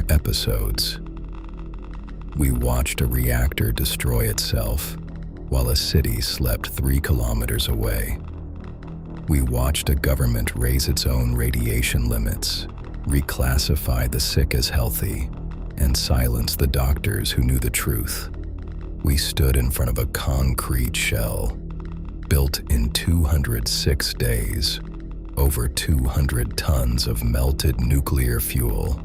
4 episodes. We watched a reactor destroy itself while a city slept 3 kilometers away. We watched a government raise its own radiation limits, reclassify the sick as healthy, and silence the doctors who knew the truth. We stood in front of a concrete shell, built in 206 days, over 200 tons of melted nuclear fuel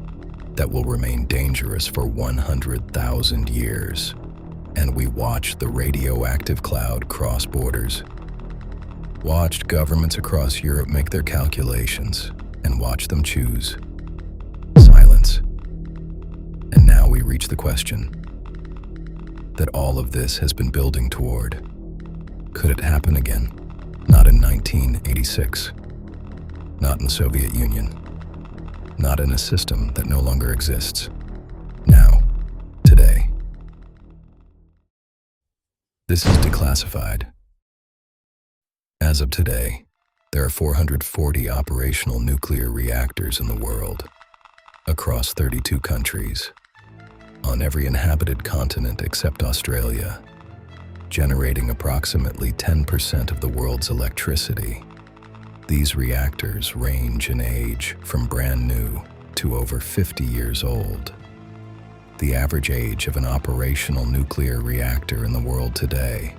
that will remain dangerous for 100,000 years. And we watched the radioactive cloud cross borders, watched governments across Europe make their calculations, and watched them choose silence. And now we reach the question that all of this has been building toward. Could it happen again? Not in 1986. Not in the Soviet Union. Not in a system that no longer exists. Now, today. This is Declassified. As of today, there are 440 operational nuclear reactors in the world, across 32 countries, on every inhabited continent except Australia, generating approximately 10% of the world's electricity. These reactors range in age from brand new to over 50 years old. The average age of an operational nuclear reactor in the world today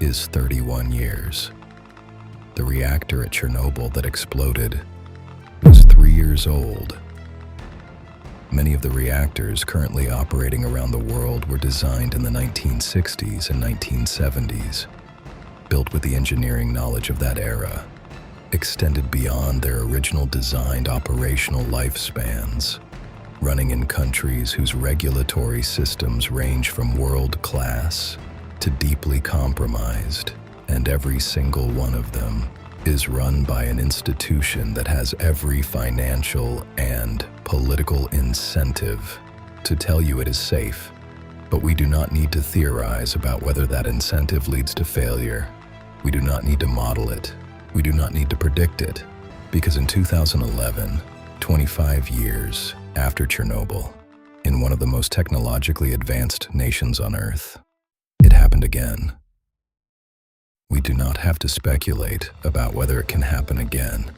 is 31 years. The reactor at Chernobyl that exploded was 3 years old. Many of the reactors currently operating around the world were designed in the 1960s and 1970s, built with the engineering knowledge of that era, extended beyond their original designed operational lifespans, running in countries whose regulatory systems range from world-class to deeply compromised, and every single one of them is run by an institution that has every financial and political incentive to tell you it is safe. But we do not need to theorize about whether that incentive leads to failure. We do not need to model it. We do not need to predict it, because in 2011, 25 years after Chernobyl, in one of the most technologically advanced nations on Earth, it happened again. We do not have to speculate about whether it can happen again,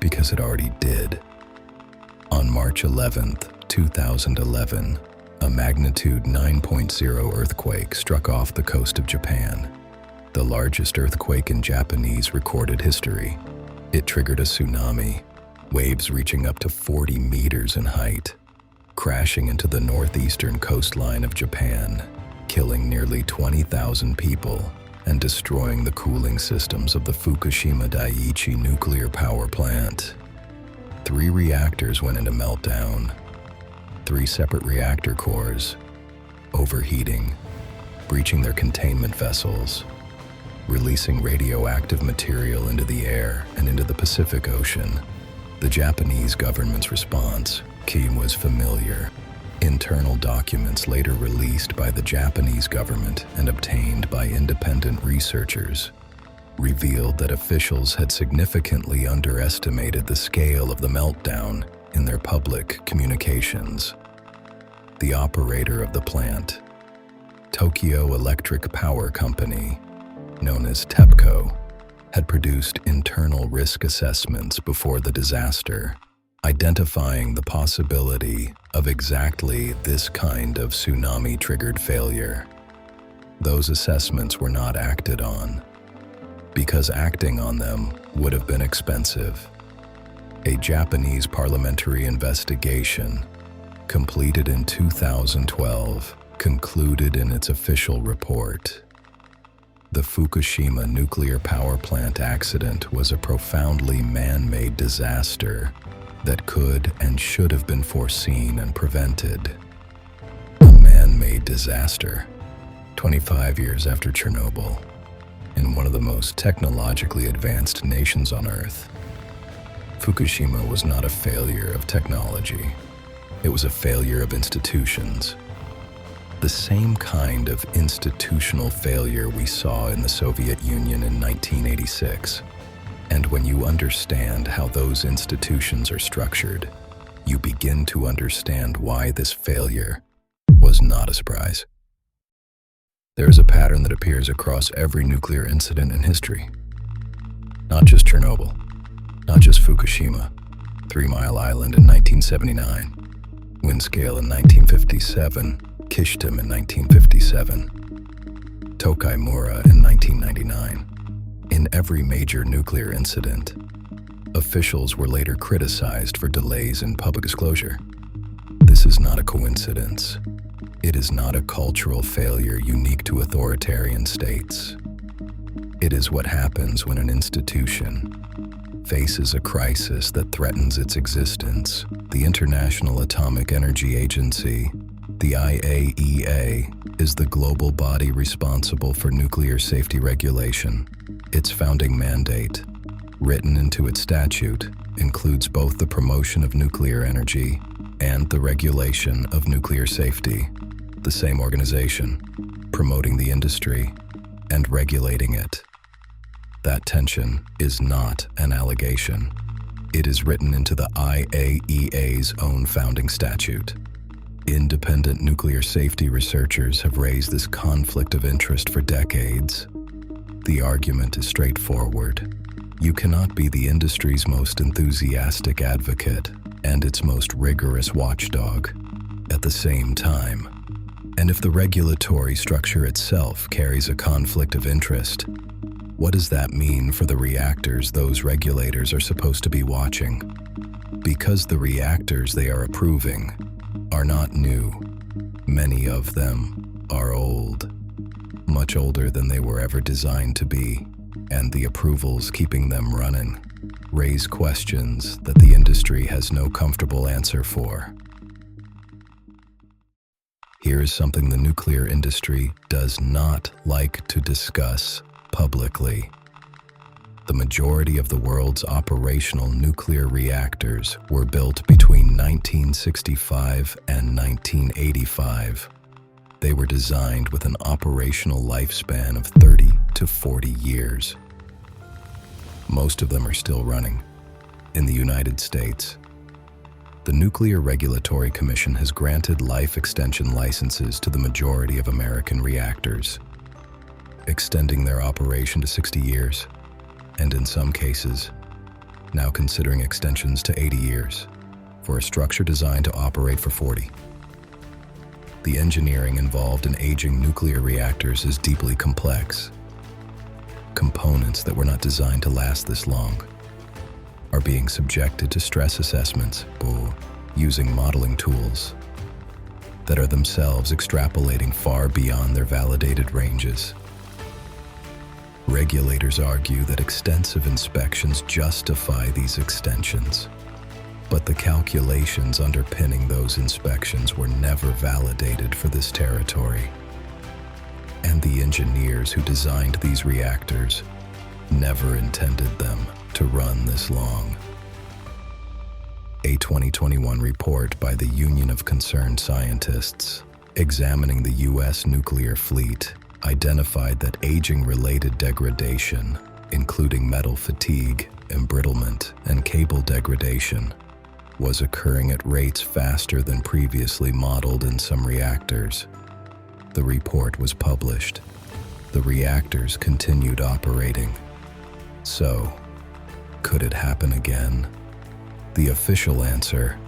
because it already did. On March 11th, 2011, a magnitude 9.0 earthquake struck off the coast of Japan, the largest earthquake in Japanese recorded history. It triggered a tsunami, waves reaching up to 40 meters in height, crashing into the northeastern coastline of Japan, killing nearly 20,000 people and destroying the cooling systems of the Fukushima Daiichi nuclear power plant. 3 reactors went into meltdown, 3 separate reactor cores, overheating, breaching their containment vessels, releasing radioactive material into the air and into the Pacific Ocean. The Japanese government's response was familiar. Internal documents later released by the Japanese government and obtained by independent researchers revealed that officials had significantly underestimated the scale of the meltdown in their public communications. The operator of the plant, Tokyo Electric Power Company, known as TEPCO, had produced internal risk assessments before the disaster, identifying the possibility of exactly this kind of tsunami-triggered failure. Those assessments were not acted on, because acting on them would have been expensive. A Japanese parliamentary investigation, completed in 2012, concluded in its official report: the Fukushima nuclear power plant accident was a profoundly man-made disaster that could and should have been foreseen and prevented. A man-made disaster, 25 years after Chernobyl, in one of the most technologically advanced nations on Earth. Fukushima was not a failure of technology. It was a failure of institutions. The same kind of institutional failure we saw in the Soviet Union in 1986. And when you understand how those institutions are structured, you begin to understand why this failure was not a surprise. There is a pattern that appears across every nuclear incident in history. Not just Chernobyl, not just Fukushima, 3 Mile Island in 1979, Windscale in 1957, Kishtim in 1957, Tokai Mura in 1999. In every major nuclear incident, officials were later criticized for delays in public disclosure. This is not a coincidence. It is not a cultural failure unique to authoritarian states. It is what happens when an institution faces a crisis that threatens its existence. The International Atomic Energy Agency, the IAEA, is the global body responsible for nuclear safety regulation. Its founding mandate, written into its statute, includes both the promotion of nuclear energy and the regulation of nuclear safety. The same organization, promoting the industry and regulating it. That tension is not an allegation. It is written into the IAEA's own founding statute. Independent nuclear safety researchers have raised this conflict of interest for decades. The argument is straightforward. You cannot be the industry's most enthusiastic advocate and its most rigorous watchdog at the same time. And if the regulatory structure itself carries a conflict of interest, what does that mean for the reactors those regulators are supposed to be watching? Because the reactors they are approving are not new. Many of them are old, much older than they were ever designed to be, and the approvals keeping them running raise questions that the industry has no comfortable answer for. Here is something the nuclear industry does not like to discuss publicly. The majority of the world's operational nuclear reactors were built between 1965 and 1985. They were designed with an operational lifespan of 30 to 40 years. Most of them are still running. In the United States, the Nuclear Regulatory Commission has granted life extension licenses to the majority of American reactors, extending their operation to 60 years, and in some cases, now considering extensions to 80 years, for a structure designed to operate for 40. The engineering involved in aging nuclear reactors is deeply complex. Components that were not designed to last this long are being subjected to stress assessments using modeling tools that are themselves extrapolating far beyond their validated ranges. Regulators argue that extensive inspections justify these extensions, but the calculations underpinning those inspections were never validated for this territory. And the engineers who designed these reactors never intended them to run this long. A 2021 report by the Union of Concerned Scientists examining the U.S. nuclear fleet identified that aging-related degradation, including metal fatigue, embrittlement, and cable degradation, was occurring at rates faster than previously modeled in some reactors. The report was published. The reactors continued operating. So, could it happen again? The official answer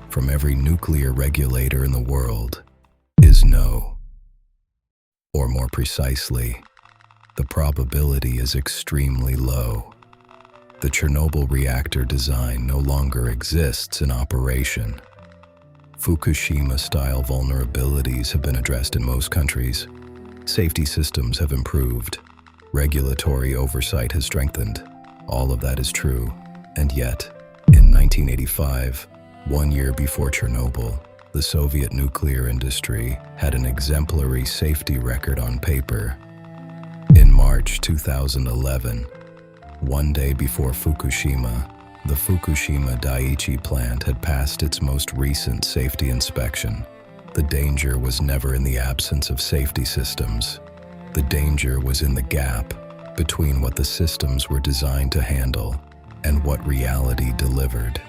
from every nuclear regulator in the world is no. Or more precisely, the probability is extremely low. The Chernobyl reactor design no longer exists in operation. Fukushima-style vulnerabilities have been addressed in most countries. Safety systems have improved. Regulatory oversight has strengthened. All of that is true. And yet, in 1985, 1 year before Chernobyl, the Soviet nuclear industry had an exemplary safety record on paper. In March 2011, 1 day before Fukushima, the Fukushima Daiichi plant had passed its most recent safety inspection. The danger was never in the absence of safety systems. The danger was in the gap between what the systems were designed to handle and what reality delivered.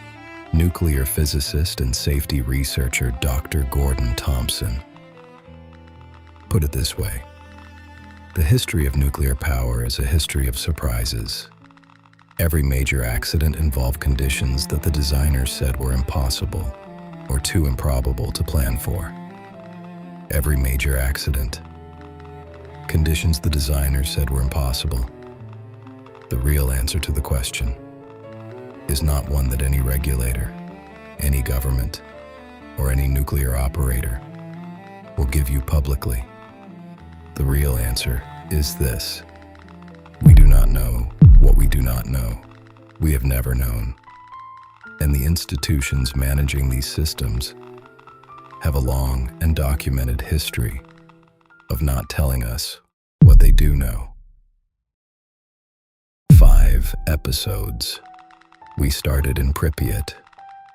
nuclear physicist and safety researcher Dr. Gordon Thompson. Put it this way: the history of nuclear power is a history of surprises. Every major accident involved conditions that the designers said were impossible or too improbable to plan for. Every major accident. Conditions the designers said were impossible. The real answer to the question is not one that any regulator, any government, or any nuclear operator will give you publicly. The real answer is this: we do not know what we do not know. We have never known. And the institutions managing these systems have a long and documented history of not telling us what they do know. 5 episodes. We started in Pripyat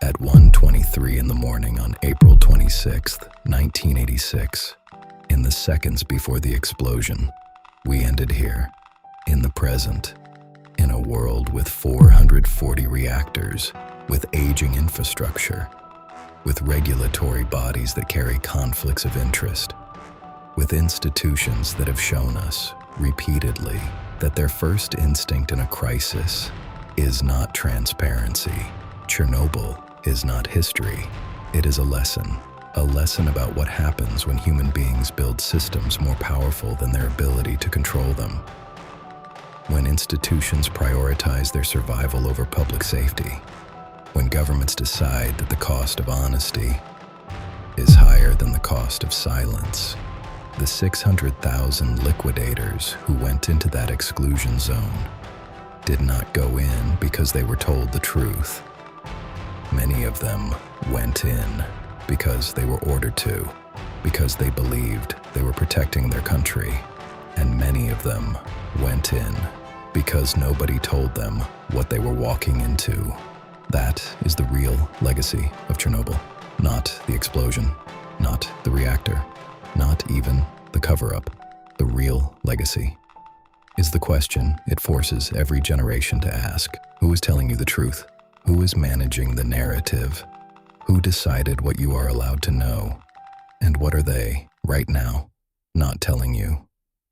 at 1:23 in the morning on April 26, 1986. In the seconds before the explosion, we ended here, in the present, in a world with 440 reactors, with aging infrastructure, with regulatory bodies that carry conflicts of interest, with institutions that have shown us, repeatedly, that their first instinct in a crisis is not transparency. Chernobyl is not history. It is a lesson about what happens when human beings build systems more powerful than their ability to control them. When institutions prioritize their survival over public safety. When governments decide that the cost of honesty is higher than the cost of silence. The 600,000 liquidators who went into that exclusion zone did not go in because they were told the truth. Many of them went in because they were ordered to, because they believed they were protecting their country. And many of them went in because nobody told them what they were walking into. That is the real legacy of Chernobyl. Not the explosion, not the reactor, not even the cover-up. The real legacy is the question it forces every generation to ask. Who is telling you the truth? Who is managing the narrative? Who decided what you are allowed to know? And what are they, right now, not telling you?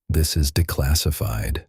This is Declassified.